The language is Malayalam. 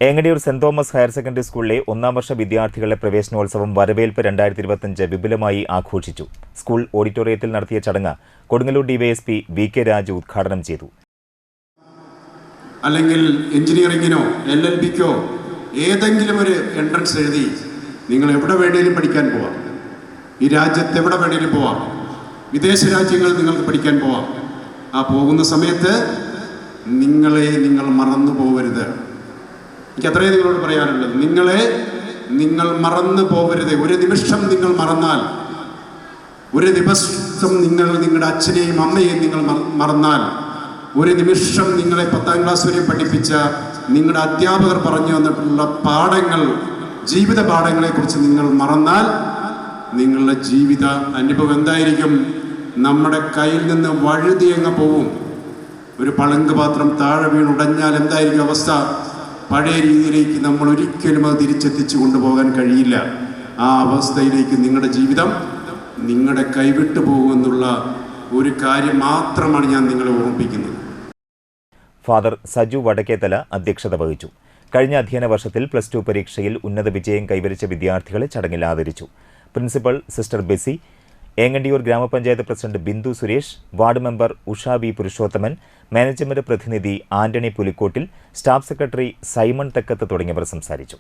Engandiyur saint Thomas higher secondary സ്കൂളിലെ ഒന്നാം വർഷ വിദ്യാർത്ഥികളുടെ പ്രവേശനോത്സവം വരവേൽപ്പ് 2025 വിപുലമായി ആഘോഷിച്ചു. സ്കൂൾ ഓഡിറ്റോറിയത്തിൽ നടത്തിയ ചടങ്ങ് കൊടുങ്ങല്ലൂർ ഡിവൈഎസ്പി VK രാജു ഉദ്ഘാടനം ചെയ്തു. അല്ലെങ്കിൽ എഞ്ചിനീയറിംഗിനോ LLBക്കോ ഏതെങ്കിലും ഒരു എൻട്രൻസ് എഴുതി നിങ്ങൾ എവിടെ വേണേലും പഠിക്കാൻ പോവാം. ഈ രാജ്യത്ത് എവിടെ വേണേലും പോവാം. വിദേശ രാജ്യങ്ങൾ നിങ്ങൾക്ക് പഠിക്കാൻ പോവാം. ആ പോകുന്ന സമയത്ത് നിങ്ങൾ മറന്നു പോകരുത്. എനിക്ക് അത്രയും നിങ്ങളോട് പറയാനുള്ളത്. നിങ്ങൾ മറന്നു പോകരുത്. ഒരു നിമിഷം നിങ്ങൾ മറന്നാൽ, ഒരു ദിവസം നിങ്ങളുടെ അച്ഛനെയും അമ്മയെയും നിങ്ങൾ മറന്നാൽ, ഒരു നിമിഷം നിങ്ങളെ 10ാം ക്ലാസ് വരെ പഠിപ്പിച്ച നിങ്ങളുടെ അധ്യാപകർ പറഞ്ഞു തന്നിട്ടുള്ള പാഠങ്ങൾ, ജീവിത പാഠങ്ങളെക്കുറിച്ച് നിങ്ങൾ മറന്നാൽ നിങ്ങളുടെ ജീവിത അനുഭവം എന്തായിരിക്കും? നമ്മുടെ കയ്യിൽ നിന്ന് വഴുതിയങ്ങ് പോവും. ഒരു പളുങ്ക് പാത്രം താഴെ വീണുടഞ്ഞാൽ എന്തായിരിക്കും അവസ്ഥ? പഴയ രീതിയിലേക്ക് നമ്മൾ ഒരിക്കലും അത് തിരിച്ചെത്തിച്ചു കൊണ്ടുപോകാൻ കഴിയില്ല. ആ അവസ്ഥയിലേക്ക് നിങ്ങളുടെ ജീവിതം നിങ്ങളുടെ കൈവിട്ടു പോകുമെന്നുള്ള ഒരു കാര്യം മാത്രമാണ് ഞാൻ നിങ്ങളെ ഓർമ്മിപ്പിക്കുന്നത്. ഫാദർ സജു വടക്കേത്തല അധ്യക്ഷത വഹിച്ചു. കഴിഞ്ഞ അധ്യയന വർഷത്തിൽ +2 പരീക്ഷയിൽ ഉന്നത വിജയം കൈവരിച്ച വിദ്യാർത്ഥികളെ ചടങ്ങിൽ ആദരിച്ചു. പ്രിൻസിപ്പൽ സിസ്റ്റർ ബെസി, ഏങ്ങണ്ടിയൂർ ഗ്രാമപഞ്ചായത്ത് president Bindu Suresh, ward member Usha V Purushothaman, management പ്രതിനിധി Antony Pulikkottil, staff secretary Simon Thekkath തുടങ്ങിയവർ സംസാരിച്ചു.